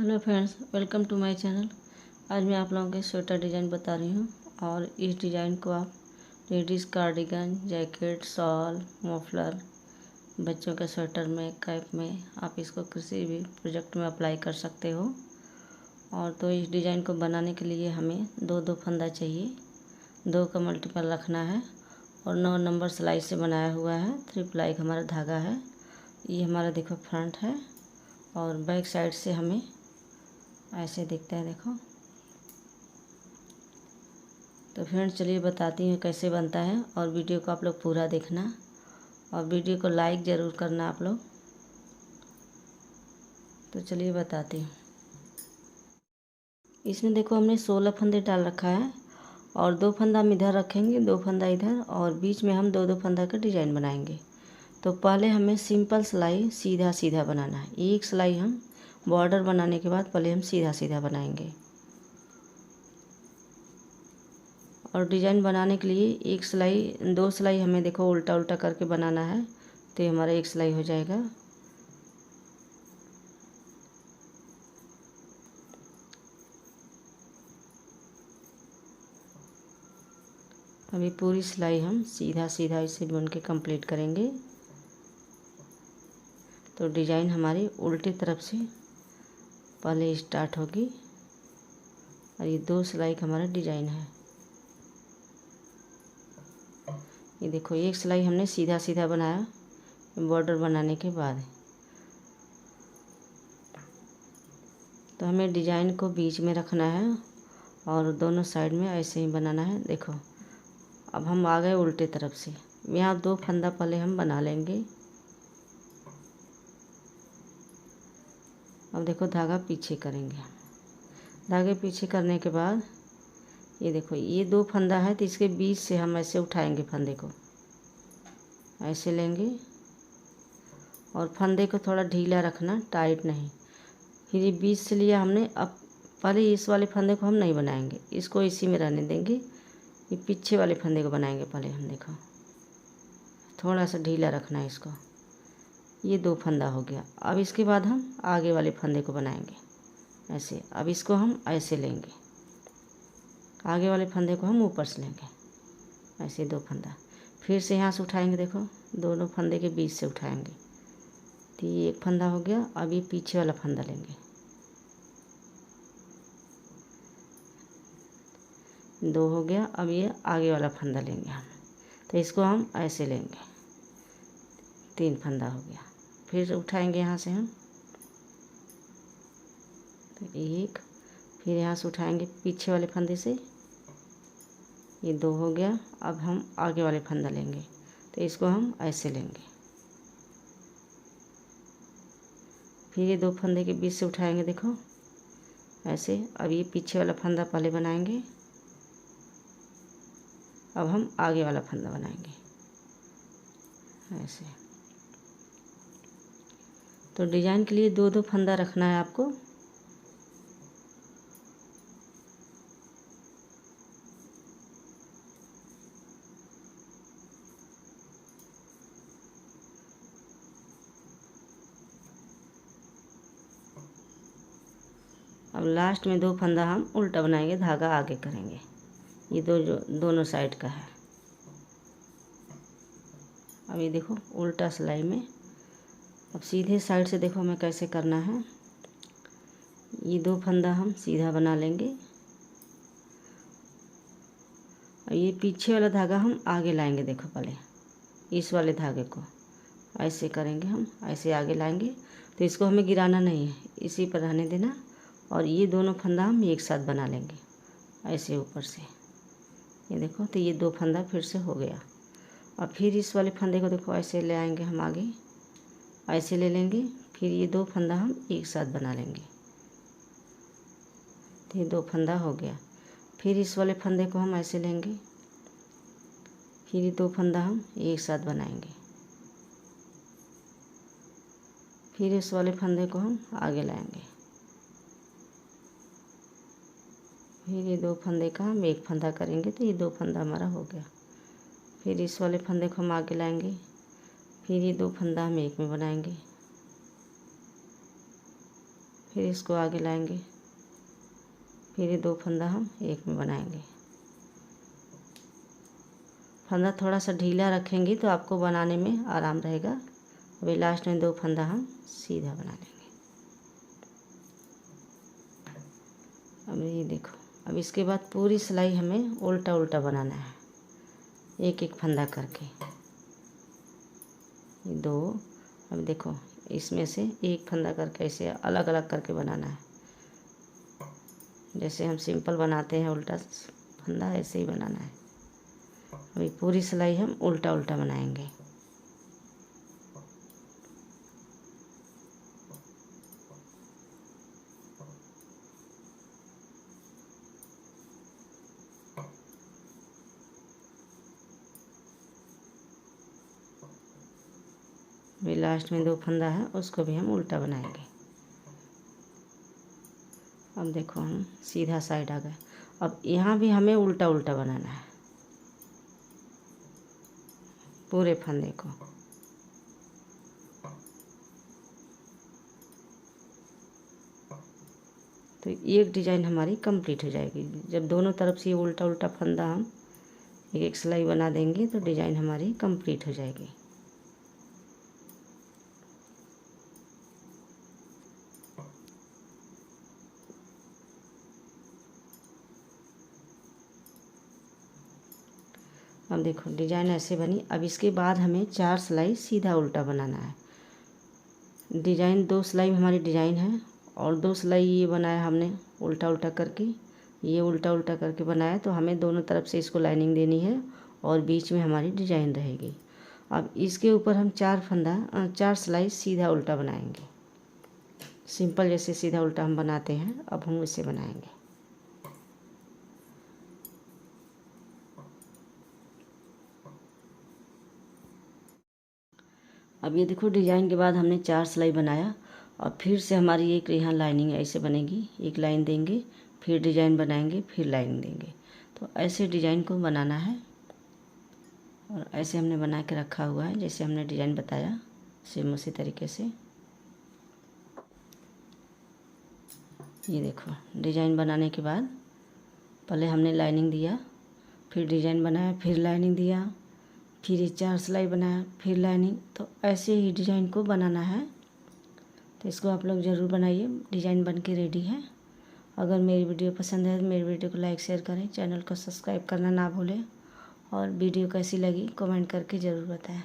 Hello friends, welcome to my channel. आज मैं आप लोगों के स्वेटर डिज़ाइन बता रही हूँ और इस डिज़ाइन को आप ladies cardigan, jacket, shawl, muffler, बच्चों के स्वेटर में, कैप में आप इसको किसी भी प्रोजेक्ट में अप्लाई कर सकते हो। और तो इस डिज़ाइन को बनाने के लिए हमें दो फंदा चाहिए, 2 का मल्टीपल रखना है और 9 नंबर सिलाई से बनाया हुआ है। 3 प्लाई का हमारा धागा है। ये हमारा देखो फ्रंट है और बैक साइड से हमें ऐसे दिखता है, देखो। तो फ्रेंड्स चलिए बताती हूँ कैसे बनता है और वीडियो को आप लोग पूरा देखना और वीडियो को लाइक ज़रूर करना आप लोग। तो चलिए बताती हूँ। इसमें देखो हमने 16 फंदे डाल रखा है और 2 फंदा हम इधर रखेंगे, 2 फंदा इधर और बीच में हम 2 फंदा का डिज़ाइन बनाएंगे। तो पहले हमें सिंपल सिलाई सीधा सीधा बनाना है। एक सिलाई हम बॉर्डर बनाने के बाद पहले हम सीधा सीधा बनाएंगे और डिज़ाइन बनाने के लिए एक सिलाई 2 सिलाई हमें देखो उल्टा उल्टा करके बनाना है। तो ये हमारा एक सिलाई हो जाएगा। अभी पूरी सिलाई हम सीधा सीधा इसे बुन के कंप्लीट करेंगे। तो डिज़ाइन हमारी उल्टी तरफ से पहले स्टार्ट होगी और ये 2 सिलाई का हमारा डिज़ाइन है। ये देखो एक सिलाई हमने सीधा सीधा बनाया बॉर्डर बनाने के बाद। तो हमें डिज़ाइन को बीच में रखना है और दोनों साइड में ऐसे ही बनाना है। देखो अब हम आ गए उल्टे तरफ से। यहाँ 2 फंदा पहले हम बना लेंगे। अब देखो धागा पीछे करेंगे। धागे पीछे करने के बाद ये देखो ये 2 फंदा है तो इसके बीच से हम ऐसे उठाएंगे, फंदे को ऐसे लेंगे और फंदे को थोड़ा ढीला रखना, टाइट नहीं। फिर ये बीच से लिया हमने। अब पहले इस वाले फंदे को हम नहीं बनाएंगे, इसको इसी में रहने देंगे। ये पीछे वाले फंदे को बनाएंगे पहले हम। देखो थोड़ा सा ढीला रखना है इसको। ये 2 फंदा हो गया। अब इसके बाद हम आगे वाले फंदे को बनाएंगे ऐसे। अब इसको हम ऐसे लेंगे, आगे वाले फंदे को हम ऊपर से लेंगे ऐसे 2 फंदा। फिर से यहाँ से उठाएंगे, देखो दोनों फंदे के बीच से उठाएंगे। तो ये 1 फंदा हो गया। अब ये पीछे वाला फंदा लेंगे, 2 हो गया। अब ये आगे वाला फंदा लेंगे हम। तो इसको हम ऐसे लेंगे, 3 फंदा हो गया। फिर उठाएंगे यहाँ से हम, तो 1। फिर यहाँ से उठाएंगे पीछे वाले फंदे से, ये 2 हो गया। अब हम आगे वाले फंदा लेंगे, तो इसको हम ऐसे लेंगे। फिर ये 2 फंदे के बीच से उठाएंगे, देखो ऐसे। अब ये पीछे वाला फंदा पहले बनाएंगे। अब हम आगे वाला फंदा बनाएंगे ऐसे। तो डिज़ाइन के लिए 2 फंदा रखना है आपको। अब लास्ट में 2 फंदा हम उल्टा बनाएंगे, धागा आगे करेंगे। ये दोनों साइड का है। अब ये देखो उल्टा सिलाई में। अब सीधे साइड से देखो हमें कैसे करना है। ये 2 फंदा हम सीधा बना लेंगे और ये पीछे वाला धागा हम आगे लाएंगे। देखो पहले इस वाले धागे को ऐसे करेंगे हम, ऐसे आगे लाएंगे। तो इसको हमें गिराना नहीं है, इसी पर रहने देना। और ये दोनों फंदा हम एक साथ बना लेंगे ऐसे ऊपर से। ये देखो तो ये 2 फंदा फिर से हो गया। और फिर इस वाले फंदे को देखो ऐसे ले आएंगे हम आगे, ऐसे ले लेंगे। फिर ये 2 फंदा हम एक साथ बना लेंगे। तो ये 2 फंदा हो गया। फिर इस वाले फंदे को हम ऐसे लेंगे। फिर ये 2 फंदा हम एक साथ बनाएंगे। फिर इस वाले फंदे को हम आगे लाएंगे। फिर ये 2 फंदे का हम 1 फंदा करेंगे, तो ये 2 फंदा हमारा हो गया। फिर इस वाले फंदे को हम आगे लाएंगे। फिर ये 2 फंदा हम एक में बनाएंगे। फिर इसको आगे लाएंगे, फिर ये 2 फंदा हम एक में बनाएंगे। फंदा थोड़ा सा ढीला रखेंगे तो आपको बनाने में आराम रहेगा। अभी लास्ट में 2 फंदा हम सीधा बना लेंगे। अब ये देखो, अब इसके बाद पूरी सिलाई हमें उल्टा उल्टा बनाना है, एक एक फंदा करके। ये 2, अब देखो इसमें से एक फंदा करके ऐसे अलग अलग करके बनाना है। जैसे हम सिंपल बनाते हैं उल्टा फंदा, ऐसे ही बनाना है। अभी पूरी सिलाई हम उल्टा उल्टा बनाएंगे। अभी लास्ट में 2 फंदा है, उसको भी हम उल्टा बनाएंगे। अब देखो हम सीधा साइड आ गए। अब यहाँ भी हमें उल्टा उल्टा बनाना है पूरे फंदे को। तो एक डिजाइन हमारी कंप्लीट हो जाएगी। जब दोनों तरफ से ये उल्टा उल्टा फंदा हम एक एक सिलाई बना देंगे तो डिजाइन हमारी कंप्लीट हो जाएगी। अब देखो डिजाइन ऐसे बनी। अब इसके बाद हमें 4 सिलाई सीधा उल्टा बनाना है। डिजाइन 2 सिलाई हमारी डिजाइन है और 2 सिलाई ये बनाया हमने उल्टा उल्टा करके, ये उल्टा उल्टा करके बनाया। तो हमें दोनों तरफ से इसको लाइनिंग देनी है और बीच में हमारी डिजाइन रहेगी। अब इसके ऊपर हम 4 सिलाई सीधा उल्टा बनाएंगे। सिंपल जैसे सीधा उल्टा हम बनाते हैं, अब हम इसे बनाएंगे। अब ये देखो डिजाइन के बाद हमने 4 सिलाई बनाया और फिर से हमारी एक यहाँ लाइनिंग ऐसे बनेगी। एक लाइन देंगे, फिर डिजाइन बनाएंगे, फिर लाइनिंग देंगे। तो ऐसे डिजाइन को बनाना है और ऐसे हमने बना के रखा हुआ है जैसे हमने डिजाइन बताया, सेम उसी तरीके से। ये देखो डिजाइन बनाने के बाद पहले हमने लाइनिंग दिया, फिर डिजाइन बनाया, फिर लाइनिंग दिया, फिर ये 4 सिलाई बनाया, फिर लाइनिंग। तो ऐसे ही डिजाइन को बनाना है। तो इसको आप लोग ज़रूर बनाइए। डिजाइन बन के रेडी है। अगर मेरी वीडियो पसंद है तो मेरी वीडियो को लाइक शेयर करें, चैनल को सब्सक्राइब करना ना भूलें और वीडियो कैसी लगी कमेंट करके ज़रूर बताएं।